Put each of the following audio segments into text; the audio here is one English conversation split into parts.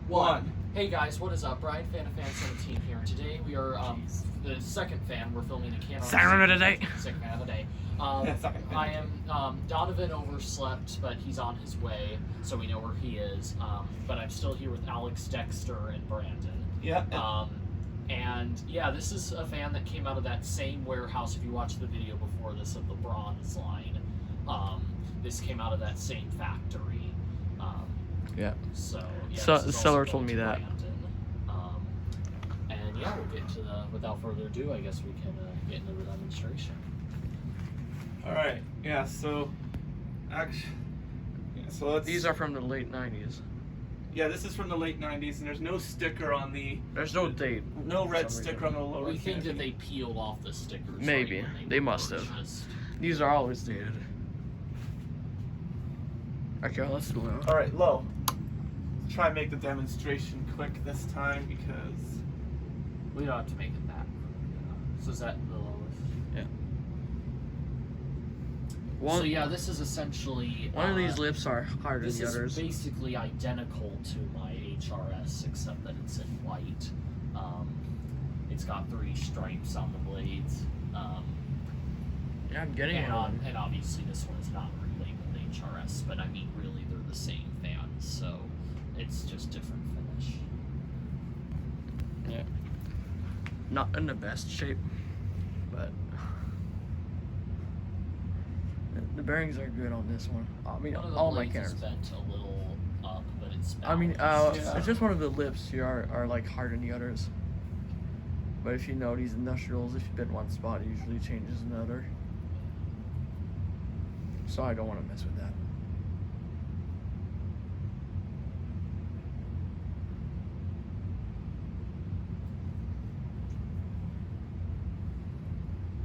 One. Hey guys, what is up? Brian, fan of Fan 17 here. Today we are the second fan. We're filming a Canarm. Second of the day. Second fan of the day. I am Donovan overslept, but he's on his way, so we know where he is. But I'm still here with Alex, Dexter, and Brandon. Yeah. And yeah, this is a fan that came out of that same warehouse. If you watched the video before this of the bronze line, this came out of that same factory. Yeah. So yeah, So this the is seller also told me that. Brandon. And yeah, we'll get into the. Without further ado, I guess we can get into the demonstration. All right. Yeah. So, actually, so let's. These are from the late 90s. Yeah, this is from the late 90s, and there's no sticker on the. There's no date. No red sticker on the lower. We think canopy. that they peeled off the stickers. Maybe. Right They must have. These are always dated. Okay, let's do it. All right, low. Let's try and make the demonstration quick this time because. We don't have to make it that. So is that the lowest? Yeah. So yeah, this is essentially one of these lips are harder than this the others. is basically identical to my HRS, except that it's in white. It's got 3 stripes on the blades. Yeah, I'm getting one. And obviously this one is not relabeled HRS, but I mean really they're the same fans, so it's just different finish. Yeah. Not in the best shape, but the bearings are good on this one. I mean, One of the all my blades is Canarms. bent a little up, but it's I mean, balanced. it's just one of the lips here are like harder than the others. But if you know these industrials, if you bend one spot, it usually changes another. So I don't want to mess with that.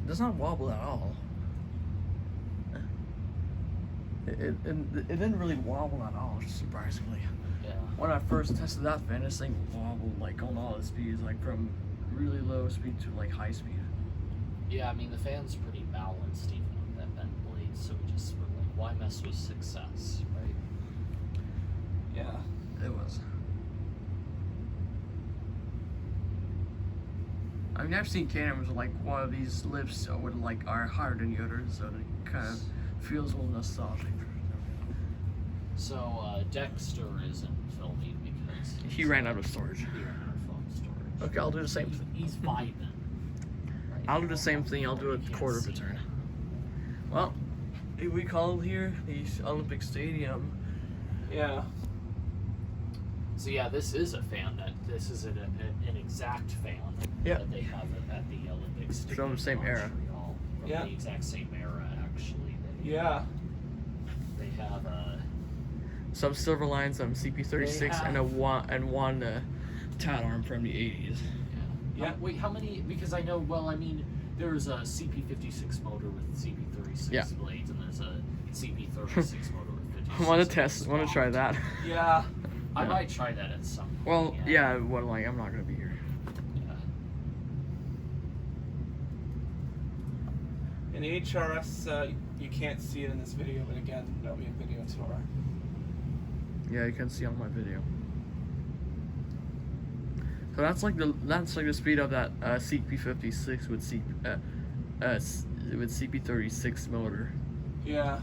It does not wobble at all. It didn't really wobble at all, surprisingly. Yeah. When I first tested that fan, this thing wobbled like on all the speeds, like from really low speed to like high speed. Yeah, I mean the fan's pretty balanced even with that bent blade, so we just were like, why mess with success, right? Yeah. It was. I mean, I've seen Canarms with like one of these lips with like are harder than the others, so it kind of feels a little nostalgic. So Dexter isn't filming because He ran out of storage. he ran out of phone storage. Okay, I'll do the same thing. He's vibing. Right? I'll do the same thing. I'll do a You can't quarter of a see turn. it. Well, we call here the Olympic Stadium. Yeah. So yeah, this is a fan this is an exact fan Yeah. that they have at the Olympic Stadium. From the same in era. Montreal. From Yeah. the exact same era, actually. Yeah. They have Some silver lines, some CP56, They have- and one Canarm from the 80s. Yeah. Wait, how many? Because I know. Well, I mean, there's a CP56 motor with CP36 Yeah. blades, and there's a CP36 motor with 56. I want to test. Want to try that. Yeah. I Yeah. might try that at some point. Well, yeah. Well, like I'm not gonna be here. Yeah. In the HRS, you can't see it in this video, but again, there'll be a video tour. Yeah, you can see on my video. So that's like the speed of that CP56 with CP36 motor. Yeah.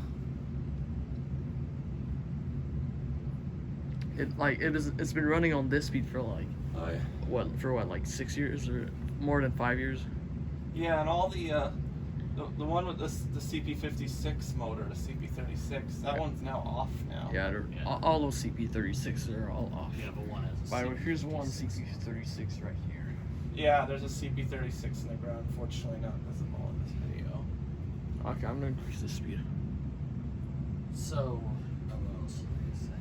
It's been running on this speed for like Oh, yeah. what like 6 years or more than 5 years. Yeah, and all the one with the CP56 motor, the CP36, that one's now off now. Yeah, Yeah. all those CP36 are all off. Yeah, but one has a By the way, here's one CP56. CP36 right here. Yeah, there's a CP36 in the ground, unfortunately not visible in this video. Okay, I'm gonna increase the speed. So, what else did they say?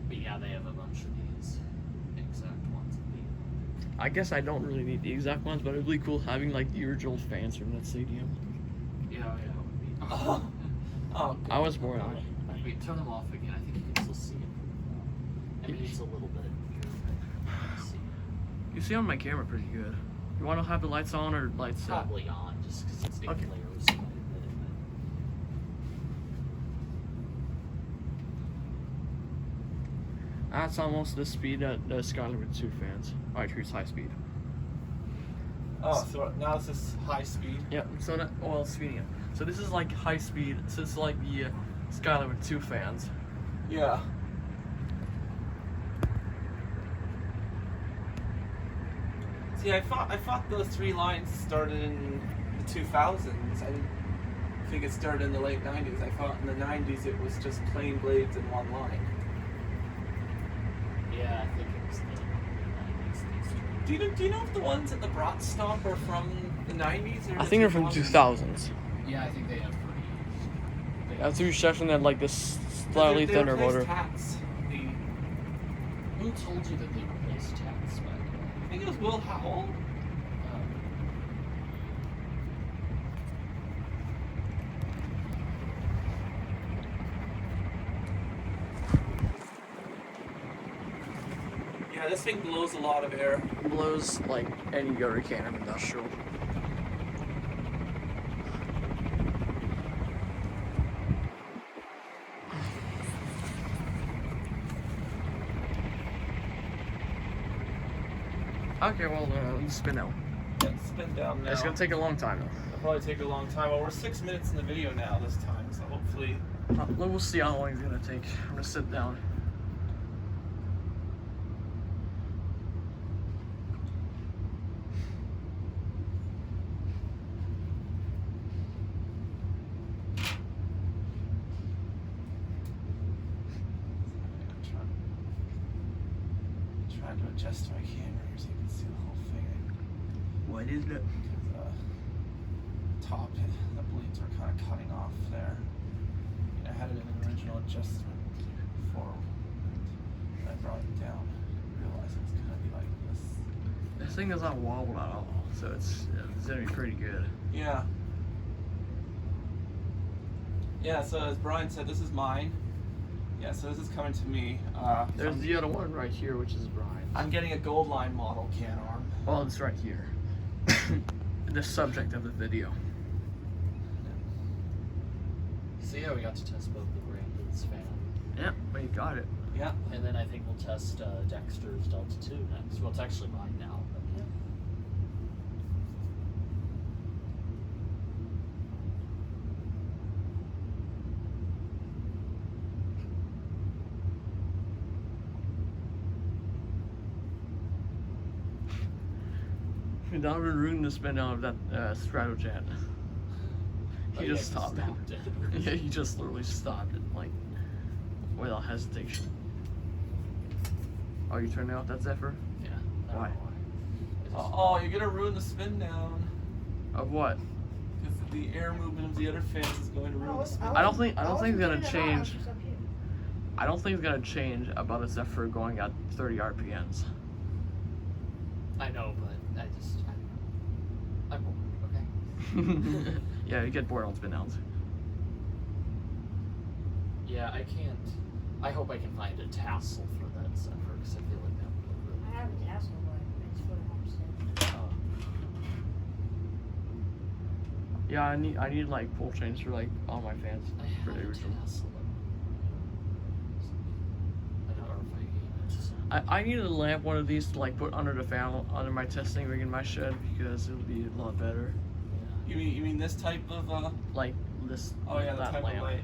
But yeah, they have a bunch of these exact ones. I guess I don't really need the exact ones, but it'd be cool having like the original fans from that stadium. Yeah, it would be. Oh, good. I was born on it. Wait, turn them off again. I think you can still see it. I mean, it's a little bit here, but you can see it. You see on my camera pretty good. You want to have the lights on or lights up? Probably on, just because it's Okay. glares quite a bit. That's almost the speed that the Skylar with 2 fans. Alright, here's high speed. Oh, so now this is high speed. Yeah, so that, well, speeding it. So this is like high speed, so it's like the Skylar with 2 fans. Yeah. See, I thought those 3 lines started in the 2000s. I didn't think it started in the late 90s. I thought in the 90s it was just plain blades in one line. Yeah, I think it was the 90s. Do you know if the ones at the Brat stop are from the 90s or I the think they're from 2000s? 2000s. Yeah, I think they have pretty. That's the section that like this slightly They thinner replaced motor. Tats. Who told you that they replaced Tats back then? I think it was Will Howell. Yeah, this thing blows a lot of air. Blows like any other Canarm industrial. Okay, well, let's spin out. Yeah, spin down now. It's gonna take a long time though. It'll probably take a long time. Well, we're 6 minutes in the video now this time, so hopefully. We'll see how long it's gonna take. I'm gonna sit down. Trying to adjust my camera here so you can see the whole thing. What is it? Top, the blades are kind of cutting off there. I had it in an original adjustment before, and I brought it down. Realized it was gonna be like this. This thing does not wobble at all, so it's gonna be pretty good. Yeah. Yeah. So as Brian said, this is mine. Yeah. So this is coming to me. There's the other one right here, which is Brian's. I'm getting a gold line model Canarm. Well, it's right here. The subject of the video. So yeah, we got to test both the Brandon's fan. Yeah, well, you got it. Yeah. And then I think we'll test Dexter's Delta 2 next. Well, it's actually mine now. But yeah. Donovan ruined the spin out of that Stratojet. Oh, He yeah, just stopped it. Yeah, he just literally stopped it, like, without hesitation. Oh, you turning off that Zephyr? Yeah. I don't Why? know I just- Oh, you're gonna ruin the spin down. Of what? Because the air movement of the other fans is going to ruin the spin. I don't think it's gonna change. I don't think it's gonna change about a Zephyr going at 30 RPMs. I know, but I'm bored, okay? Yeah, you get bored on spin downs. Yeah, I can't. I hope I can find a tassel for that Zephyr, because I feel like that would look really I have a tassel, but it's for the homestead. Yeah, I need like pull chains for like all my fans I for have the a original. tassel. I don't know if I gave it. I need to lamp one of these to like put under the fan under my testing rig in my shed because it'll be a lot better. You mean this type of Like this. Oh yeah, the that type lamp. of light.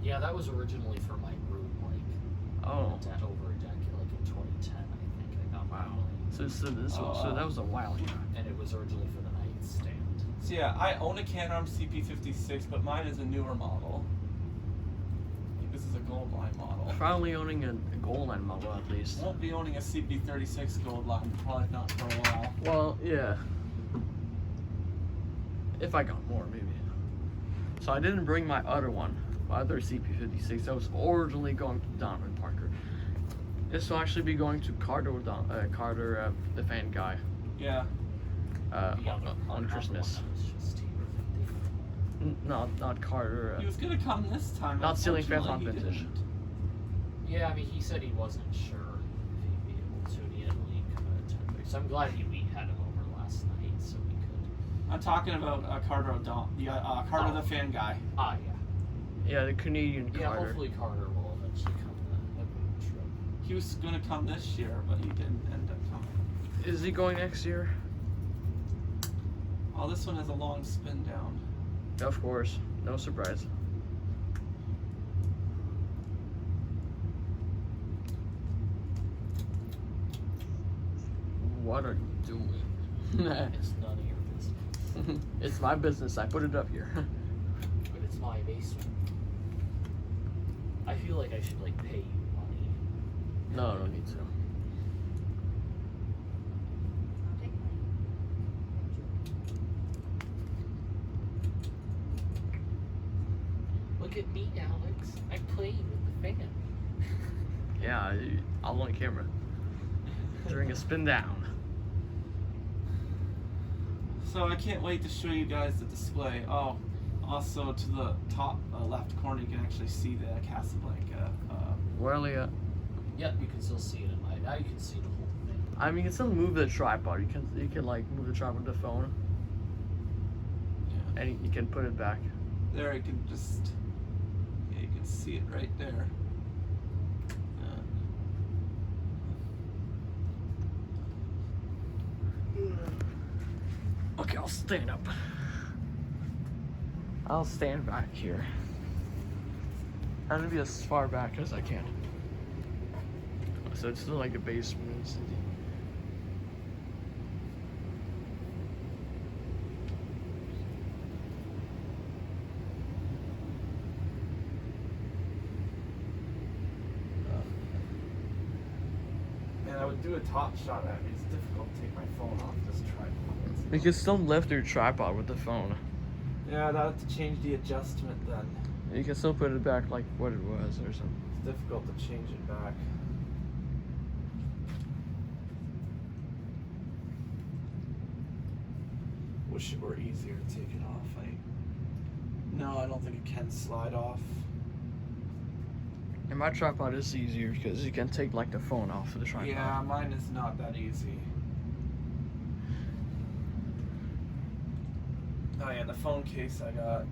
Yeah, that was originally for my room, like Oh. over a decade, like in 2010, I think. I got my Wow. light. So that was a while ago. And it was originally for the nightstand. So yeah, I own a Canarm CP56, but mine is a newer model. I think this is a gold line model. Probably owning a gold line model at least. Won't be owning a CP36 gold line, probably not for a while. Well, yeah. If I got more, maybe. So I didn't bring my other one, my other CP56. That was originally going to Donovan Parker. This will actually be going to Carter, the fan guy, Yeah. The other on Christmas. one that was just here. Not Carter. He was gonna come this time. Not stealing fans on unfortunately, he vintage. didn't. Yeah, I mean, he said he wasn't sure if he'd be able to, and he had to leave kind of attend. So I'm glad we had him over last night, so we could. I'm talking about Carter O'Donnell. Yeah, Carter the fan guy. Ah, yeah. Yeah, the Canadian Yeah, Carter. hopefully Carter will eventually come to the trip. He was gonna come this year, but he didn't end up coming. Is he going next year? Oh, this one has a long spin down. Of course. No surprise. What are you doing? It's none of your business. It's my business. I put it up here. But it's my basement. I feel like I should like pay you money. No, I don't need to. I'll take money. Look at me, Alex. I'm playing with the fan. Yeah, all on camera. During a spin down. So I can't wait to show you guys the display. Oh, also to the top left corner, you can actually see the Casablanca. Well, yeah. Yep, you can still see it in my. Now you can see the whole thing. I mean, you can still move the tripod. You can like move the tripod with the phone, Yeah. and you can put it back. There, you can just. Yeah, you can see it right there. Okay, I'll stand up. I'll stand back here. I'm gonna be as far back as I can. So it's still like a basement. Man, I would do a top shot at it. It's difficult to take my phone off this tripod. You can still lift your tripod with the phone. Yeah, I'd have to change the adjustment then. You can still put it back like what it was or something. It's difficult to change it back. Wish it were easier to take it off. No, I don't think it can slide off. And my tripod is easier because you can take like the phone off of the tripod. Yeah, mine is not that easy. Oh yeah, the phone case I got